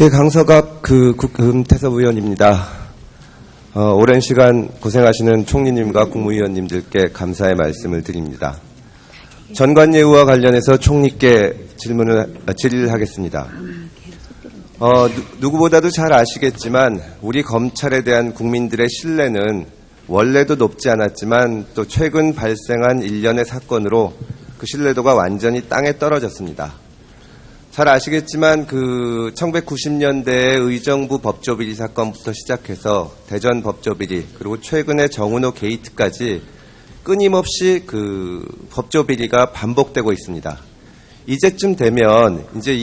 예, 강서갑 금태섭 의원입니다. 오랜 시간 고생하시는 총리님과 국무위원님들께 감사의 말씀을 드립니다. 전관예우와 관련해서 총리께 질의를 하겠습니다. 누구보다도 잘 아시겠지만 우리 검찰에 대한 국민들의 신뢰는 원래도 높지 않았지만 또 최근 발생한 일련의 사건으로 그 신뢰도가 완전히 땅에 떨어졌습니다. 잘 아시겠지만 1990년대의 의정부 법조비리 사건부터 시작해서 대전 법조비리 그리고 최근에 정은호 게이트까지 끊임없이 법조비리가 반복되고 있습니다. 이제쯤 되면 이제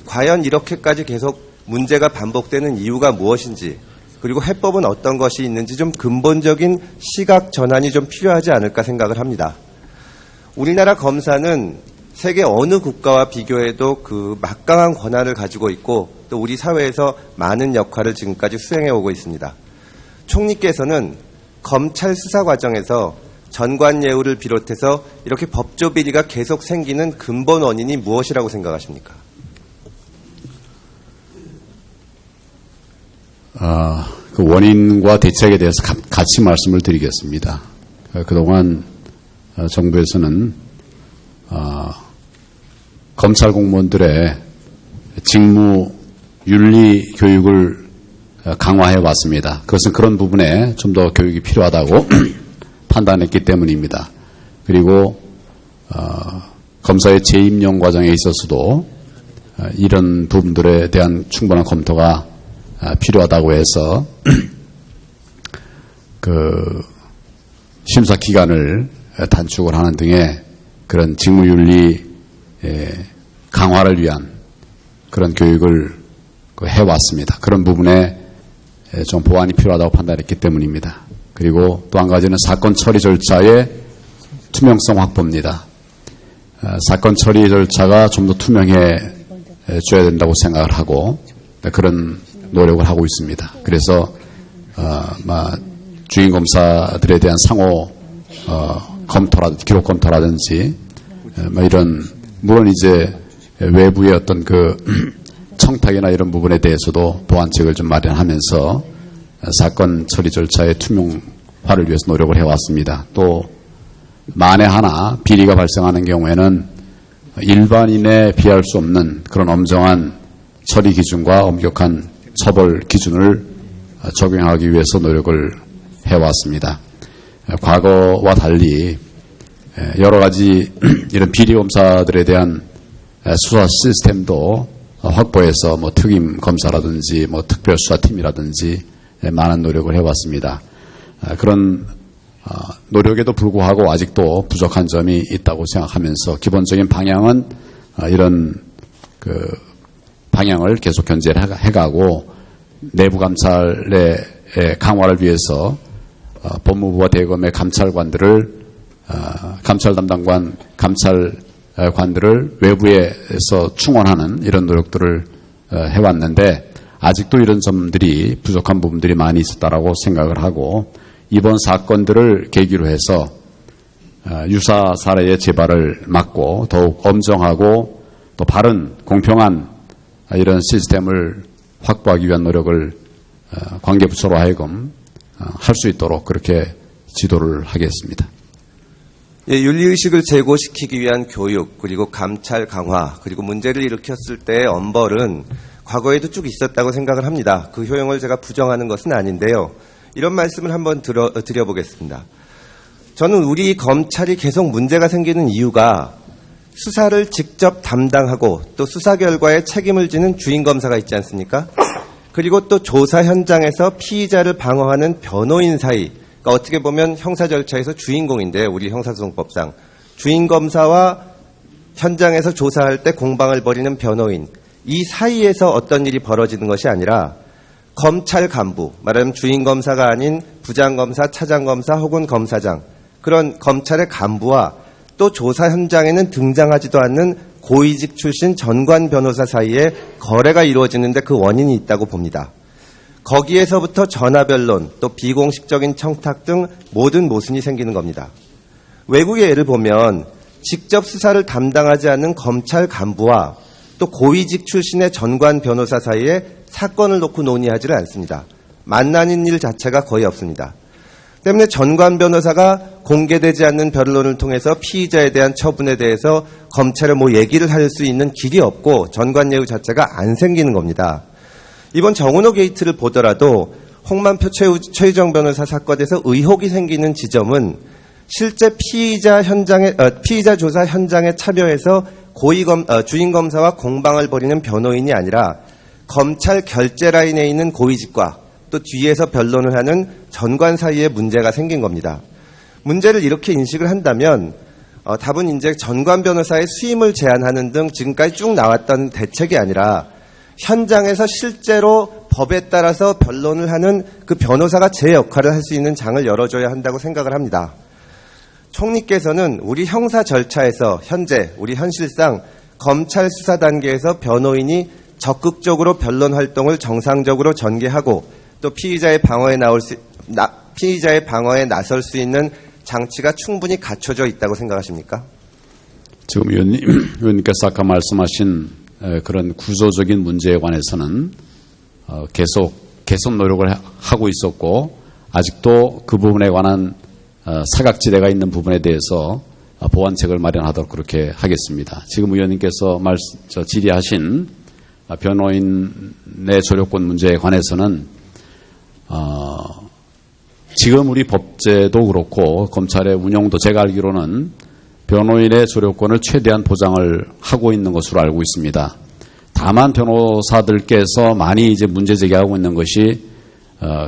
과연 이렇게까지 계속 문제가 반복되는 이유가 무엇인지 그리고 해법은 어떤 것이 있는지 좀 근본적인 시각 전환이 좀 필요하지 않을까 생각을 합니다. 우리나라 검사는 세계 어느 국가와 비교해도 막강한 권한을 가지고 있고 또 우리 사회에서 많은 역할을 지금까지 수행해 오고 있습니다. 총리께서는 검찰 수사 과정에서 전관예우를 비롯해서 이렇게 법조비리가 계속 생기는 근본 원인이 무엇이라고 생각하십니까? 그 원인과 대책에 대해서 같이 말씀을 드리겠습니다. 그동안 정부에서는 검찰 공무원들의 직무 윤리 교육을 강화해 왔습니다. 그것은 그런 부분에 좀 더 교육이 필요하다고 판단했기 때문입니다. 그리고 검사의 재임용 과정에 있어서도 이런 부분들에 대한 충분한 검토가 필요하다고 해서 심사 기간을 단축을 하는 등의 그런 직무윤리 강화를 위한 그런 교육을 해왔습니다. 그런 부분에 좀 보완이 필요하다고 판단했기 때문입니다. 그리고 또 한 가지는 사건 처리 절차의 투명성 확보입니다. 사건 처리 절차가 좀 더 투명해져야 된다고 생각을 하고 그런 노력을 하고 있습니다. 그래서 주인 검사들에 대한 상호 검토라든지 기록 검토라든지 이런 물론 이제 외부의 어떤 청탁이나 이런 부분에 대해서도 보완책을 좀 마련하면서 사건 처리 절차의 투명화를 위해서 노력을 해왔습니다. 또 만에 하나 비리가 발생하는 경우에는 일반인에 비할 수 없는 그런 엄정한 처리 기준과 엄격한 처벌 기준을 적용하기 위해서 노력을 해왔습니다. 과거와 달리 여러 가지 이런 비리 검사들에 대한 수사 시스템도 확보해서 특임 검사라든지 특별수사팀이라든지 많은 노력을 해왔습니다. 그런 노력에도 불구하고 아직도 부족한 점이 있다고 생각하면서 기본적인 방향은 이런 방향을 계속 견제를 해가고 내부 감찰의 강화를 위해서 법무부와 대검의 감찰관들을 감찰 담당관, 감찰관들을 외부에서 충원하는 이런 노력들을 해왔는데 아직도 이런 점들이 부족한 부분들이 많이 있었다라고 생각을 하고 이번 사건들을 계기로 해서 유사 사례의 재발을 막고 더욱 엄정하고 또 바른 공평한 이런 시스템을 확보하기 위한 노력을 관계부처로 하여금 할 수 있도록 그렇게 지도를 하겠습니다. 예, 윤리의식을 제고시키기 위한 교육, 그리고 감찰 강화, 그리고 문제를 일으켰을 때의 엄벌은 과거에도 쭉 있었다고 생각을 합니다. 그 효용을 제가 부정하는 것은 아닌데요. 이런 말씀을 한번 드려보겠습니다. 저는 우리 검찰이 계속 문제가 생기는 이유가 수사를 직접 담당하고 또 수사 결과에 책임을 지는 주인검사가 있지 않습니까? 그리고 또 조사 현장에서 피의자를 방어하는 변호인 사이, 그러니까 어떻게 보면 형사 절차에서 주인공인데 우리 형사소송법상 주인검사와 현장에서 조사할 때 공방을 벌이는 변호인, 이 사이에서 어떤 일이 벌어지는 것이 아니라 검찰 간부, 말하자면 주인검사가 아닌 부장검사, 차장검사 혹은 검사장, 그런 검찰의 간부와 또 조사 현장에는 등장하지도 않는 고위직 출신 전관 변호사 사이에 거래가 이루어지는데 그 원인이 있다고 봅니다. 거기에서부터 전화변론, 또 비공식적인 청탁 등 모든 모순이 생기는 겁니다. 외국의 예를 보면 직접 수사를 담당하지 않는 검찰 간부와 또 고위직 출신의 전관 변호사 사이에 사건을 놓고 논의하지를 않습니다. 만나는 일 자체가 거의 없습니다. 때문에 전관 변호사가 공개되지 않는 변론을 통해서 피의자에 대한 처분에 대해서 검찰에 뭐 얘기를 할 수 있는 길이 없고 전관 예우 자체가 안 생기는 겁니다. 이번 정은호 게이트를 보더라도 홍만표 최유정 변호사 사건에서 의혹이 생기는 지점은 실제 피의자 조사 현장에 참여해서 주임 검사와 공방을 벌이는 변호인이 아니라 검찰 결재 라인에 있는 고위직과 또 뒤에서 변론을 하는 전관 사이에 문제가 생긴 겁니다. 문제를 이렇게 인식을 한다면 답은 이제 전관 변호사의 수임을 제한하는 등 지금까지 쭉 나왔던 대책이 아니라 현장에서 실제로 법에 따라서 변론을 하는 그 변호사가 제 역할을 할 수 있는 장을 열어줘야 한다고 생각을 합니다. 총리께서는 우리 형사 절차에서 현재 우리 현실상 검찰 수사 단계에서 변호인이 적극적으로 변론 활동을 정상적으로 전개하고 또 피의자의 방어에 나설 수 있는 장치가 충분히 갖춰져 있다고 생각하십니까? 지금 의원님께서 아까 말씀하신 그런 구조적인 문제에 관해서는 계속 노력을 하고 있었고 아직도 그 부분에 관한 사각지대가 있는 부분에 대해서 보완책을 마련하도록 그렇게 하겠습니다. 지금 의원님께서 질의하신 변호인의 조력권 문제에 관해서는 지금 우리 법제도 그렇고 검찰의 운영도 제가 알기로는 변호인의 조력권을 최대한 보장을 하고 있는 것으로 알고 있습니다. 다만 변호사들께서 많이 이제 문제 제기하고 있는 것이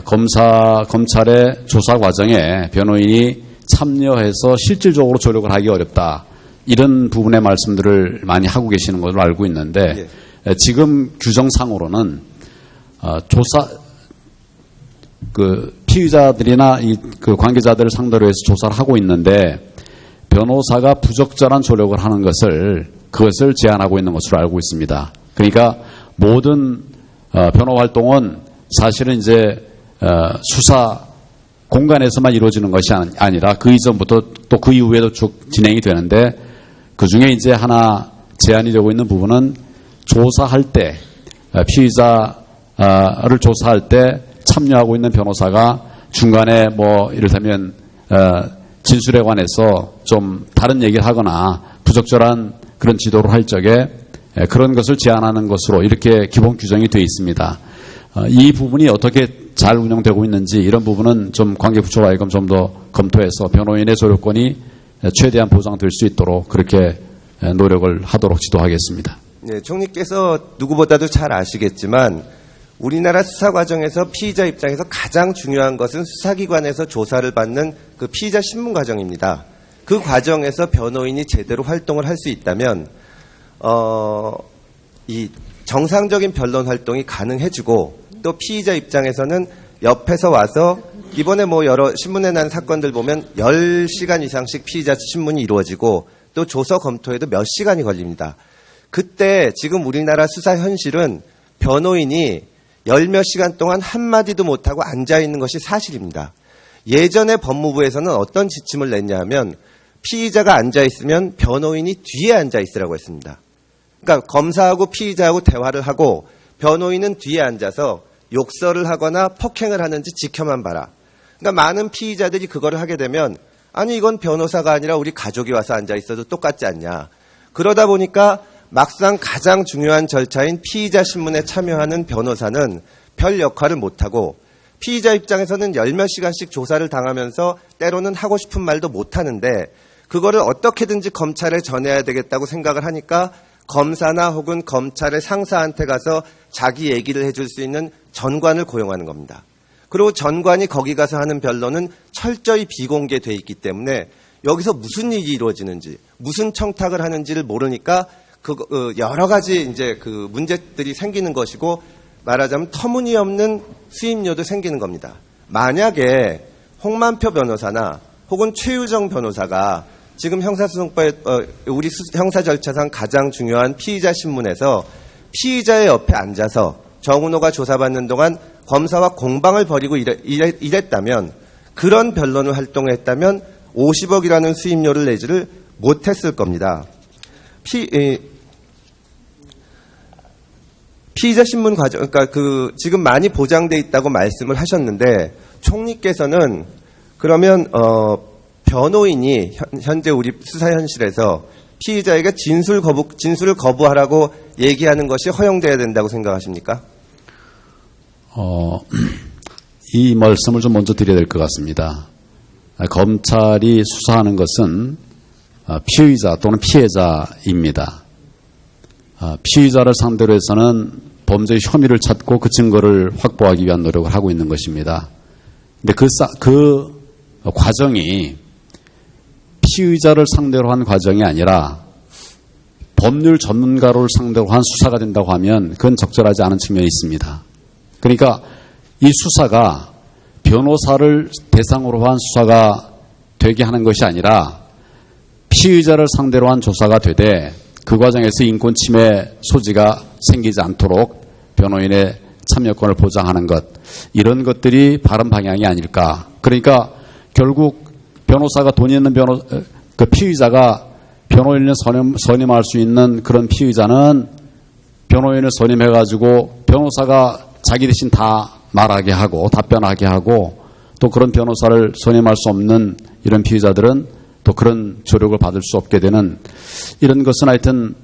검찰의 조사 과정에 변호인이 참여해서 실질적으로 조력을 하기 어렵다. 이런 부분의 말씀들을 많이 하고 계시는 것으로 알고 있는데 지금 규정상으로는 피의자들이나 그 관계자들을 상대로 해서 조사를 하고 있는데 변호사가 부적절한 조력을 하는 그것을 제한하고 있는 것으로 알고 있습니다. 그러니까 모든 변호 활동은 사실은 이제 수사 공간에서만 이루어지는 것이 아니라 그 이전부터 또 그 이후에도 쭉 진행이 되는데 그 중에 이제 하나 제한이 되고 있는 부분은 조사할 때 피의자를 조사할 때 참여하고 있는 변호사가 중간에 뭐 이를테면 진술에 관해서 좀 다른 얘기를 하거나 부적절한 그런 지도를 할 적에 그런 것을 제한하는 것으로 이렇게 기본 규정이 되어 있습니다. 이 부분이 어떻게 잘 운영되고 있는지 이런 부분은 좀 관계부처와 하여금 좀 더 검토해서 변호인의 조력권이 최대한 보장될 수 있도록 그렇게 노력을 하도록 지도하겠습니다. 네, 총리께서 누구보다도 잘 아시겠지만 우리나라 수사 과정에서 피의자 입장에서 가장 중요한 것은 수사기관에서 조사를 받는 그 피의자 신문 과정입니다. 그 과정에서 변호인이 제대로 활동을 할 수 있다면 이 정상적인 변론 활동이 가능해지고 또 피의자 입장에서는 옆에서 와서 이번에 뭐 여러 신문에 난 사건들 보면 10시간 이상씩 피의자 신문이 이루어지고 또 조서 검토에도 몇 시간이 걸립니다. 그때 지금 우리나라 수사 현실은 변호인이 10몇 시간 동안 한마디도 못하고 앉아있는 것이 사실입니다. 예전에 법무부에서는 어떤 지침을 냈냐 하면 피의자가 앉아있으면 변호인이 뒤에 앉아있으라고 했습니다. 그러니까 검사하고 피의자하고 대화를 하고 변호인은 뒤에 앉아서 욕설을 하거나 폭행을 하는지 지켜만 봐라. 그러니까 많은 피의자들이 그거를 하게 되면 아니 이건 변호사가 아니라 우리 가족이 와서 앉아있어도 똑같지 않냐. 그러다 보니까 막상 가장 중요한 절차인 피의자 신문에 참여하는 변호사는 별 역할을 못하고 피의자 입장에서는 10몇 시간씩 조사를 당하면서 때로는 하고 싶은 말도 못하는데 그거를 어떻게든지 검찰에 전해야 되겠다고 생각을 하니까 검사나 혹은 검찰의 상사한테 가서 자기 얘기를 해줄 수 있는 전관을 고용하는 겁니다. 그리고 전관이 거기 가서 하는 변론은 철저히 비공개돼 있기 때문에 여기서 무슨 일이 이루어지는지 무슨 청탁을 하는지를 모르니까 여러 가지 이제 그 문제들이 생기는 것이고 말하자면 터무니없는 수임료도 생기는 겁니다. 만약에 홍만표 변호사나 혹은 최유정 변호사가 지금 형사소송법에 우리 형사 절차상 가장 중요한 피의자 신문에서 피의자의 옆에 앉아서 정은호가 조사받는 동안 검사와 공방을 벌이고 이랬다면 그런 변론을 활동을 했다면 50억이라는 수임료를 내지를 못했을 겁니다. 피의자 신문 과정, 그러니까 지금 많이 보장돼 있다고 말씀을 하셨는데 총리께서는 그러면 변호인이 현재 우리 수사 현실에서 피의자에게 진술을 거부하라고 얘기하는 것이 허용돼야 된다고 생각하십니까? 이 말씀을 좀 먼저 드려야 될 것 같습니다. 검찰이 수사하는 것은 피의자 또는 피해자입니다. 피의자를 상대로 해서는 범죄의 혐의를 찾고 그 증거를 확보하기 위한 노력을 하고 있는 것입니다. 근데 그 과정이 피의자를 상대로 한 과정이 아니라 법률 전문가를 상대로 한 수사가 된다고 하면 그건 적절하지 않은 측면이 있습니다. 그러니까 이 수사가 변호사를 대상으로 한 수사가 되게 하는 것이 아니라 피의자를 상대로 한 조사가 되되 그 과정에서 인권 침해 소지가 생기지 않도록 변호인의 참여권을 보장하는 것, 이런 것들이 바른 방향이 아닐까. 그러니까 결국 변호사가 돈 있는 그 피의자가 변호인을 선임할 수 있는 그런 피의자는 변호인을 선임해가지고 변호사가 자기 대신 다 말하게 하고 답변하게 하고, 또 그런 변호사를 선임할 수 없는 이런 피의자들은 또 그런 조력을 받을 수 없게 되는, 이런 것은 하여튼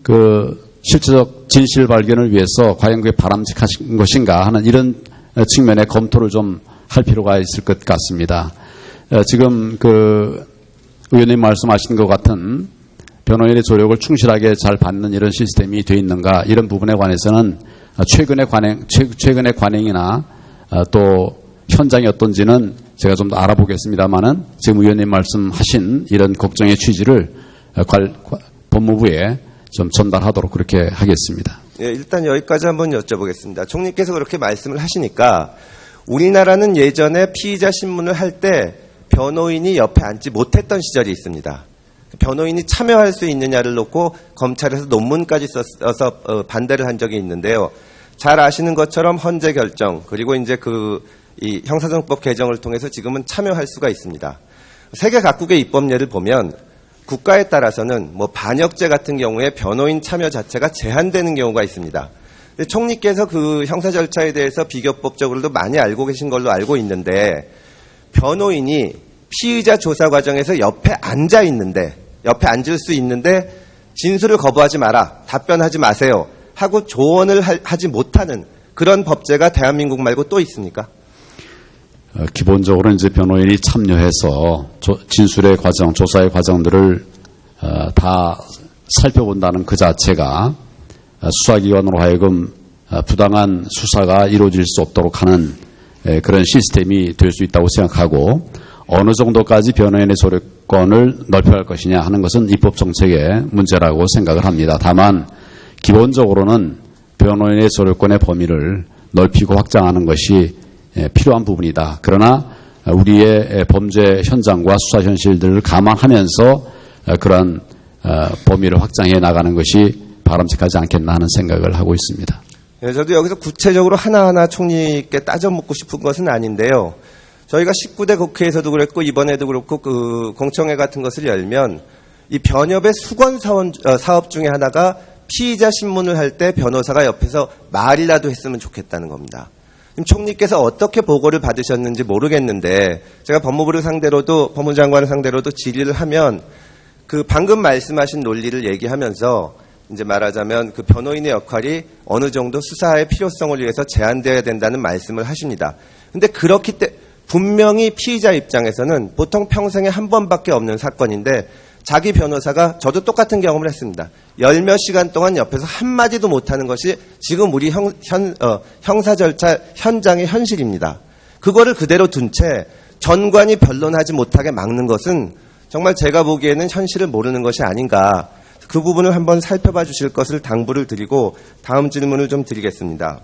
그 실질적 진실 발견을 위해서 과연 그게 바람직한 것인가 하는 이런 측면의 검토를 좀 할 필요가 있을 것 같습니다. 지금 그 의원님 말씀하신 것 같은 변호인의 조력을 충실하게 잘 받는 이런 시스템이 되어 있는가, 이런 부분에 관해서는 최근의 관행이나 또 현장이 어떤지는 제가 좀 더 알아보겠습니다만은 지금 의원님 말씀하신 이런 걱정의 취지를 법무부에 좀 전달하도록 그렇게 하겠습니다. 예, 일단 여기까지 한번 여쭤보겠습니다. 총리께서 그렇게 말씀을 하시니까 우리나라는 예전에 피의자 신문을 할 때 변호인이 옆에 앉지 못했던 시절이 있습니다. 변호인이 참여할 수 있느냐를 놓고 검찰에서 논문까지 써서 반대를 한 적이 있는데요. 잘 아시는 것처럼 헌재 결정, 그리고 이제 이 형사정법 개정을 통해서 지금은 참여할 수가 있습니다. 세계 각국의 입법례를 보면 국가에 따라서는 뭐 반역죄 같은 경우에 변호인 참여 자체가 제한되는 경우가 있습니다. 근데 총리께서 그 형사 절차에 대해서 비교법적으로도 많이 알고 계신 걸로 알고 있는데, 변호인이 피의자 조사 과정에서 옆에 앉을 수 있는데 진술을 거부하지 마라, 답변하지 마세요 하고 조언을 하지 못하는 그런 법제가 대한민국 말고 또 있습니까? 기본적으로 이제 변호인이 참여해서 진술의 과정, 조사의 과정들을 다 살펴본다는 그 자체가 수사기관으로 하여금 부당한 수사가 이루어질 수 없도록 하는 그런 시스템이 될 수 있다고 생각하고, 어느 정도까지 변호인의 조력권을 넓혀야 할 것이냐 하는 것은 입법 정책의 문제라고 생각을 합니다. 다만 기본적으로는 변호인의 조력권의 범위를 넓히고 확장하는 것이 필요한 부분이다. 그러나 우리의 범죄 현장과 수사 현실들을 감안하면서 그러한 범위를 확장해 나가는 것이 바람직하지 않겠나 하는 생각을 하고 있습니다. 네, 저도 여기서 구체적으로 하나하나 총리께 따져 묻고 싶은 것은 아닌데요. 저희가 19대 국회에서도 그랬고 이번에도 그렇고 그 공청회 같은 것을 열면 이 변협의 수건 사업 중에 하나가 피의자 신문을 할 때 변호사가 옆에서 말이라도 했으면 좋겠다는 겁니다. 총리께서 어떻게 보고를 받으셨는지 모르겠는데 제가 법무부를 상대로도, 법무장관을 상대로도 질의를 하면 그 방금 말씀하신 논리를 얘기하면서 이제 말하자면 그 변호인의 역할이 어느 정도 수사의 필요성을 위해서 제한되어야 된다는 말씀을 하십니다. 근데 그렇기 때문에 분명히 피의자 입장에서는 보통 평생에 한 번밖에 없는 사건인데 자기 변호사가, 저도 똑같은 경험을 했습니다. 10몇 시간 동안 옆에서 한마디도 못하는 것이 지금 우리 형사 절차 현장의 현실입니다. 그거를 그대로 둔 채 전관이 변론하지 못하게 막는 것은 정말 제가 보기에는 현실을 모르는 것이 아닌가. 그 부분을 한번 살펴봐 주실 것을 당부를 드리고 다음 질문을 좀 드리겠습니다.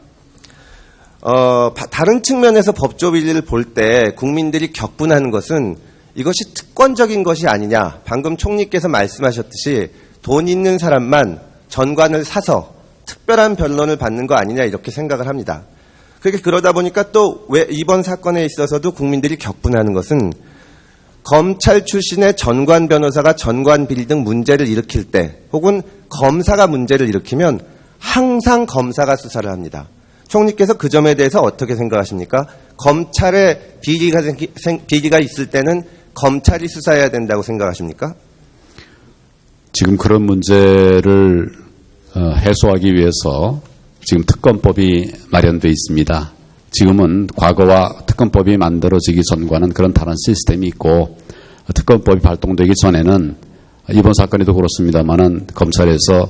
다른 측면에서 법조 비리를 볼 때 국민들이 격분하는 것은 이것이 특권적인 것이 아니냐. 방금 총리께서 말씀하셨듯이 돈 있는 사람만 전관을 사서 특별한 변론을 받는 거 아니냐 이렇게 생각을 합니다. 그러다 보니까 또 왜 이번 사건에 있어서도 국민들이 격분하는 것은 검찰 출신의 전관 변호사가 전관 비리 등 문제를 일으킬 때 혹은 검사가 문제를 일으키면 항상 검사가 수사를 합니다. 총리께서 그 점에 대해서 어떻게 생각하십니까? 검찰에 비리가 있을 때는 검찰이 수사해야 된다고 생각하십니까? 지금 그런 문제를 해소하기 위해서 지금 특검법이 마련되어 있습니다. 지금은 과거와 특검법이 만들어지기 전과는 그런 다른 시스템이 있고, 특검법이 발동되기 전에는 이번 사건에도 그렇습니다만은 검찰에서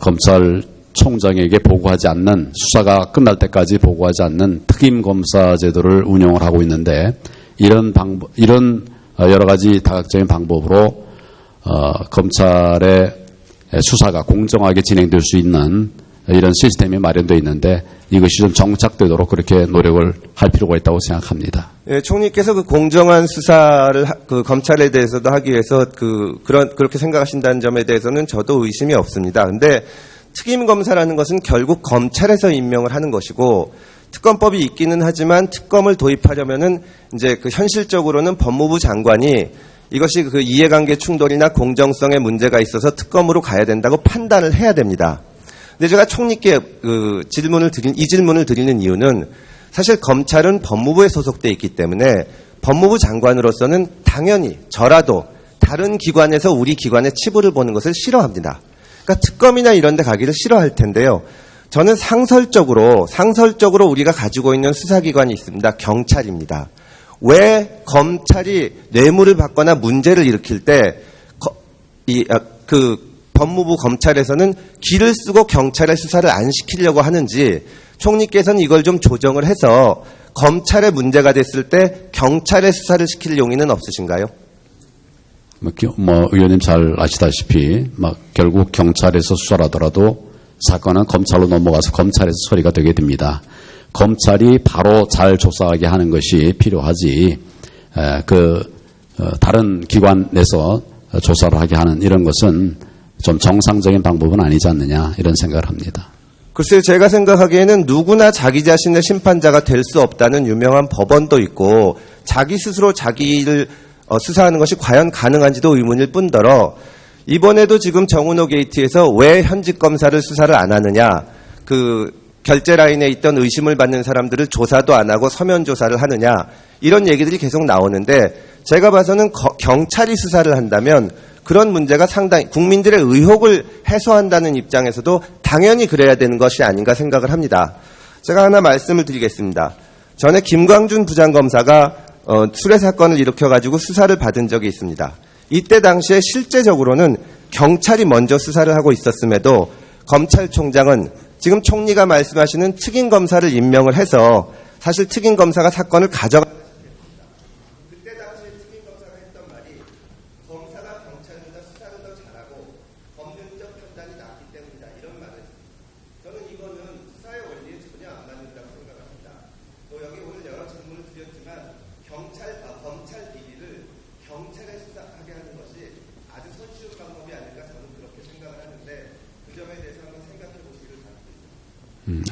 검찰총장에게 보고하지 않는, 수사가 끝날 때까지 보고하지 않는 특임 검사 제도를 운영을 하고 있는데, 이런 여러 가지 다각적인 방법으로 검찰의 수사가 공정하게 진행될 수 있는 이런 시스템이 마련되어 있는데, 이것이 좀 정착되도록 그렇게 노력을 할 필요가 있다고 생각합니다. 예, 총리께서 그 공정한 수사를 그 검찰에 대해서도 하기 위해서 그렇게 생각하신다는 점에 대해서는 저도 의심이 없습니다. 근데 특임 검사라는 것은 결국 검찰에서 임명을 하는 것이고, 특검법이 있기는 하지만 특검을 도입하려면은 이제 그 현실적으로는 법무부 장관이 이것이 그 이해관계 충돌이나 공정성에 문제가 있어서 특검으로 가야 된다고 판단을 해야 됩니다. 근데 제가 총리께 이 질문을 드리는 이유는, 사실 검찰은 법무부에 소속돼 있기 때문에 법무부 장관으로서는 당연히 저라도 다른 기관에서 우리 기관의 치부를 보는 것을 싫어합니다. 그러니까 특검이나 이런 데 가기를 싫어할 텐데요. 저는 상설적으로 우리가 가지고 있는 수사기관이 있습니다. 경찰입니다. 왜 검찰이 뇌물을 받거나 문제를 일으킬 때 법무부 검찰에서는 기를 쓰고 경찰의 수사를 안 시키려고 하는지, 총리께서는 이걸 좀 조정을 해서 검찰의 문제가 됐을 때 경찰의 수사를 시킬 용의는 없으신가요? 의원님 잘 아시다시피 결국 경찰에서 수사를 하더라도 사건은 검찰로 넘어가서 검찰에서 처리가 되게 됩니다. 검찰이 바로 잘 조사하게 하는 것이 필요하지, 다른 기관 내서 조사를 하게 하는 이런 것은 좀 정상적인 방법은 아니지 않느냐, 이런 생각을 합니다. 글쎄요, 제가 생각하기에는 누구나 자기 자신의 심판자가 될 수 없다는 유명한 법원도 있고, 자기 스스로 자기를 수사하는 것이 과연 가능한지도 의문일 뿐더러, 이번에도 지금 정은호 게이트에서 왜 현직 검사를 수사를 안 하느냐, 결제 라인에 있던 의심을 받는 사람들을 조사도 안 하고 서면 조사를 하느냐, 이런 얘기들이 계속 나오는데, 제가 봐서는 경찰이 수사를 한다면 그런 문제가 상당히 국민들의 의혹을 해소한다는 입장에서도 당연히 그래야 되는 것이 아닌가 생각을 합니다. 제가 하나 말씀을 드리겠습니다. 전에 김광준 부장검사가 수뢰 사건을 일으켜가지고 수사를 받은 적이 있습니다. 이때 당시에 실제적으로는 경찰이 먼저 수사를 하고 있었음에도 검찰총장은 지금 총리가 말씀하시는 특임검사를 임명을 해서 사실 특임검사가 사건을 가져가, 그때 당시에 특임검사가 했던 말이 검사가 경찰보다 수사를 더 잘하고 법률적 판단이 낫기 때문이다, 이런 말을 했습니다. 저는 이거는 수사의 원리에 전혀 안 맞는다고 생각합니다. 또 여기 오늘 여러 질문을 드렸지만 검찰 비리를 경찰에 수사하게 하는 것이 아주 손쉬운 방법이 아닐까, 저는 그렇게 생각을 하는데 그 점에 대해서 한번 생각해 보시기를 바랍니다.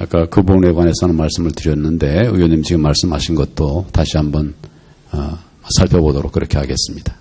아까 그 부분에 관해서는 말씀을 드렸는데, 의원님 지금 말씀하신 것도 다시 한번 살펴보도록 그렇게 하겠습니다.